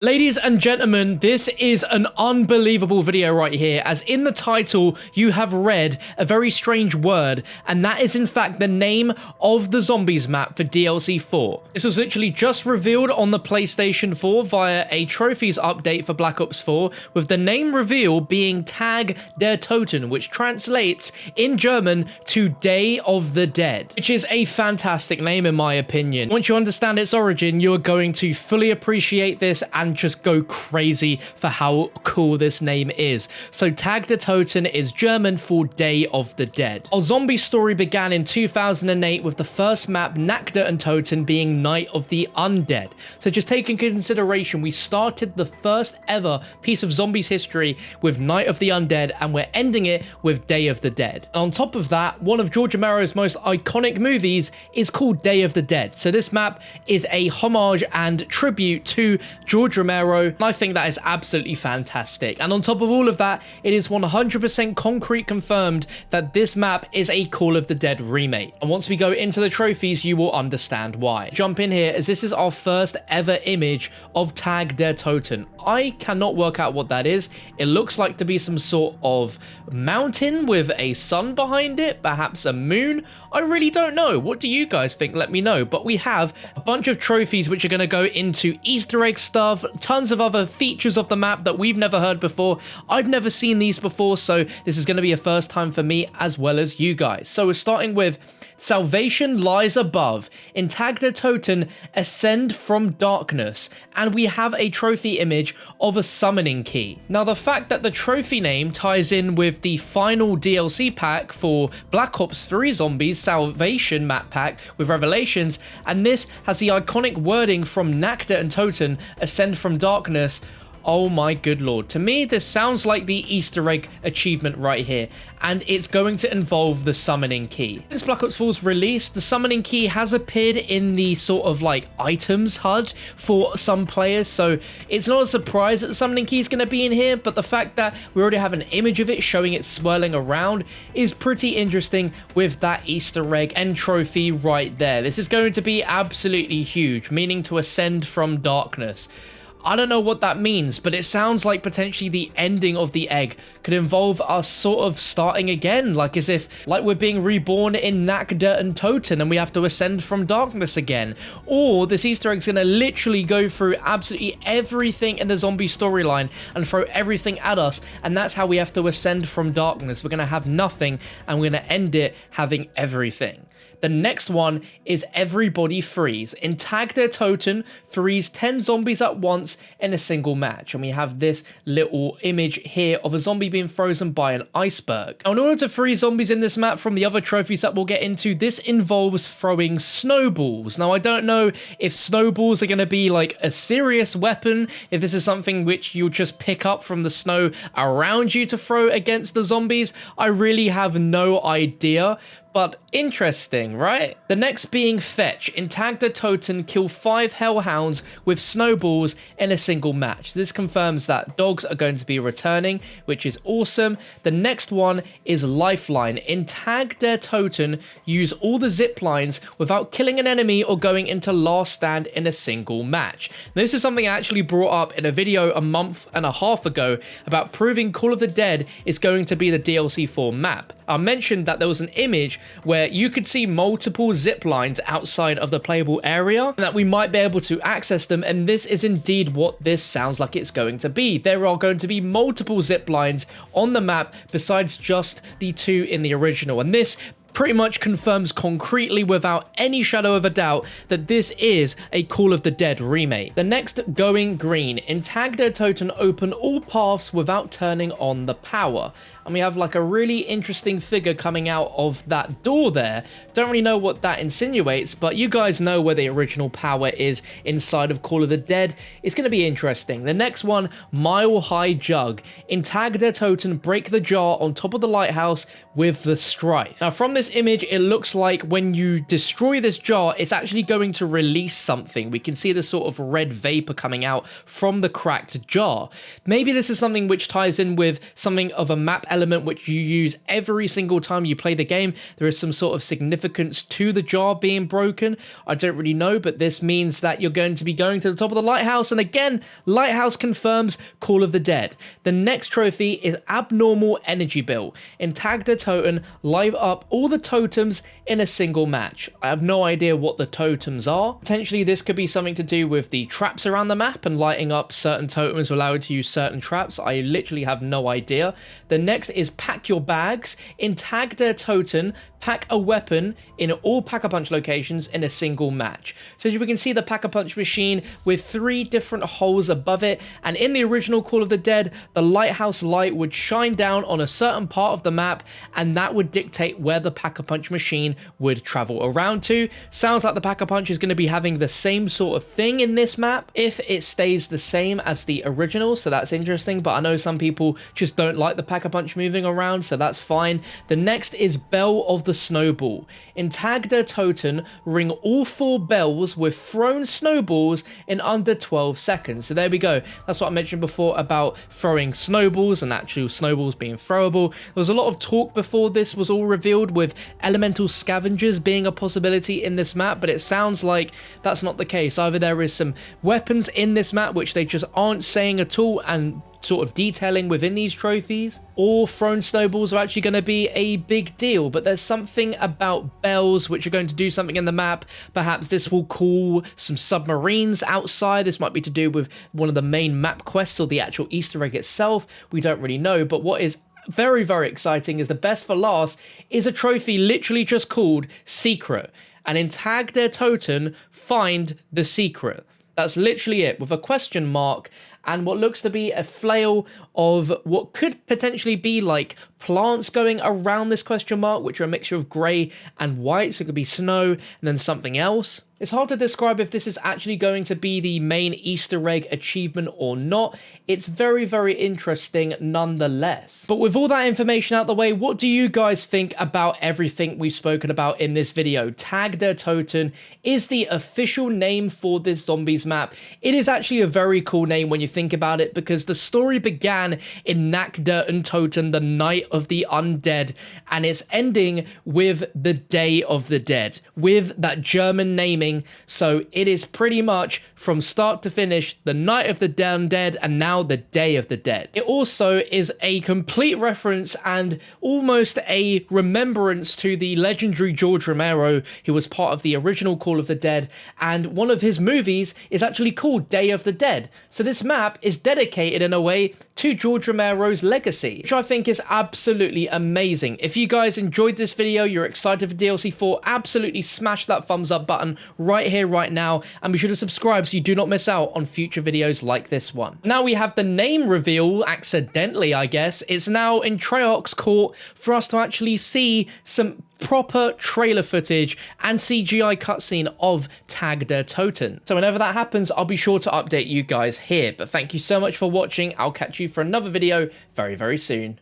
Ladies and gentlemen, this is an unbelievable video right here, as in the title you have read a very strange word, and that is in fact the name of the zombies map for DLC 4. This was literally just revealed on the PlayStation 4 via a trophies update for Black Ops 4, with the name reveal being Tag der Toten, which translates in German to Day of the Dead, which is a fantastic name in my opinion. Once you understand its origin, you are going to fully appreciate this and just go crazy for how cool this name is. So Tag der Toten is German for Day of the Dead. Our zombie story began in 2008 with the first map, Nacht der Untoten, being Night of the Undead. So just take into consideration, we started the first ever piece of zombies history with Night of the Undead, and we're ending it with Day of the Dead. And on top of that, one of George Romero's most iconic movies is called Day of the Dead. So this map is a homage and tribute to George Romero, and I think that is absolutely fantastic. And on top of all of that, it is 100% concrete confirmed that this map is a Call of the Dead remake. And once we go into the trophies, you will understand why. Jump in here, as this is our first ever image of Tag der Toten. I cannot work out what that is. It looks like to be some sort of mountain with a sun behind it, perhaps a moon. I really don't know. What do you guys think? Let me know. But we have a bunch of trophies which are going to go into Easter egg stuff, tons of other features of the map that we've never heard before. I've never seen these before, so this is going to be a first time for me as well as you guys. So we're starting with Salvation Lies Above. In Tag der Toten, Ascend from Darkness. And we have a trophy image of a summoning key. Now, the fact that the trophy name ties in with the final DLC pack for Black Ops 3 Zombies Salvation map pack with Revelations, and this has the iconic wording from Nacht der Untoten, Ascend from Darkness. Oh my good lord. To me, this sounds like the Easter egg achievement right here, and it's going to involve the summoning key. Since Black Ops 4's release, the summoning key has appeared in the sort of like items HUD for some players, so it's not a surprise that the summoning key is going to be in here, but the fact that we already have an image of it showing it swirling around is pretty interesting with that Easter egg and trophy right there. This is going to be absolutely huge, meaning to ascend from darkness. I don't know what that means, but it sounds like potentially the ending of the egg could involve us sort of starting again, like as if like we're being reborn in Nacht der Untoten and we have to ascend from darkness again. Or this Easter egg's gonna literally go through absolutely everything in the zombie storyline and throw everything at us, and that's how we have to ascend from darkness. We're gonna have nothing and we're gonna end it having everything. The next one is Everybody Freeze. In Tag der Toten, freeze 10 zombies at once in a single match. And we have this little image here of a zombie being frozen by an iceberg. Now, in order to freeze zombies in this map from the other trophies that we'll get into, this involves throwing snowballs. Now, I don't know if snowballs are going to be like a serious weapon, if this is something which you'll just pick up from the snow around you to throw against the zombies. I really have no idea. But interesting, right? The next being Fetch. In Tag der Toten, kill 5 hellhounds with snowballs in a single match. This confirms that dogs are going to be returning, which is awesome. The next one is Lifeline. In Tag der Toten, use all the zip lines without killing an enemy or going into last stand in a single match. Now, this is something I actually brought up in a video a month and a half ago about proving Call of the Dead is going to be the DLC 4 map. I mentioned that there was an image where you could see multiple zip lines outside of the playable area and that we might be able to access them, and this is indeed what this sounds like it's going to be. There are going to be multiple zip lines on the map besides just the 2 in the original, and this pretty much confirms concretely without any shadow of a doubt that this is a Call of the Dead remake. The next, Going Green. In Tag der Toten, open all paths without turning on the power. And we have like a really interesting figure coming out of that door there. Don't really know what that insinuates, but you guys know where the original power is inside of Call of the Dead. It's going to be interesting. The next one, Mile High Jug. In Tag der Toten, break the jar on top of the lighthouse with the strife. Now, from this image, it looks like when you destroy this jar, it's actually going to release something. We can see this sort of red vapor coming out from the cracked jar. Maybe this is something which ties in with something of a map element element which you use every single time you play the game. There is some sort of significance to the jar being broken. I don't really know, but this means that you're going to be going to the top of the lighthouse, and again, lighthouse confirms Call of the Dead. The next trophy is Abnormal Energy Bill. In Tag the Toten, light up all the totems in a single match. I have no idea what the totems are. Potentially this could be something to do with the traps around the map, and lighting up certain totems will allow you to use certain traps. I literally have no idea. The next is Pack Your Bags. In Tag the Toten, pack a weapon in all Pack-a-Punch locations in a single match. So as we can see the Pack-a-Punch machine with 3 different holes above it, and in the original Call of the Dead, the lighthouse light would shine down on a certain part of the map, and that would dictate where the Pack-a-Punch machine would travel around to. Sounds like the Pack-a-Punch is going to be having the same sort of thing in this map, if it stays the same as the original, so that's interesting, but I know some people just don't like the Pack-a-Punch moving around, so that's fine. The next is Bell of the Snowball. In Tag the Toten, ring all 4 bells with thrown snowballs in under 12 seconds. So there we go. That's what I mentioned before about throwing snowballs and actual snowballs being throwable. There was a lot of talk before this was all revealed with elemental scavengers being a possibility in this map, but it sounds like that's not the case. Either there is some weapons in this map which they just aren't saying at all and sort of detailing within these trophies, or thrown snowballs are actually going to be a big deal. But there's something about bells which are going to do something in the map. Perhaps this will call some submarines outside. This might be to do with one of the main map quests or the actual Easter egg itself. We don't really know, but what is very, very exciting is the best for last is a trophy literally just called Secret. And in Tag the Toten, find the secret. That's literally it, with a question mark and what looks to be a flail of what could potentially be like plants going around this question mark, which are a mixture of grey and white, so it could be snow and then something else. It's hard to describe if this is actually going to be the main Easter egg achievement or not. It's very, very interesting nonetheless. But with all that information out the way, what do you guys think about everything we've spoken about in this video? Tag the Toten is the official name for this zombies map. It is actually a very cool name when you think about it, because the story began in Nacht der Untoten, the Night of the Undead, and it's ending with the Day of the Dead, with that German naming. So it is pretty much from start to finish the Night of the Undead and now the Day of the Dead. It also is a complete reference and almost a remembrance to the legendary George Romero, who was part of the original Call of the Dead, and one of his movies is actually called Day of the Dead. So this map is dedicated in a way to George Romero's legacy, which I think is absolutely amazing. If you guys enjoyed this video, you're excited for DLC 4, absolutely smash that thumbs up button right here, right now, and be sure to subscribe so you do not miss out on future videos like this one. Now we have the name reveal, accidentally I guess. It's now in Treyarch's court for us to actually see some proper trailer footage and CGI cutscene of Tag der Toten. So whenever that happens, I'll be sure to update you guys here. But thank you so much for watching. I'll catch you for another video very, very soon.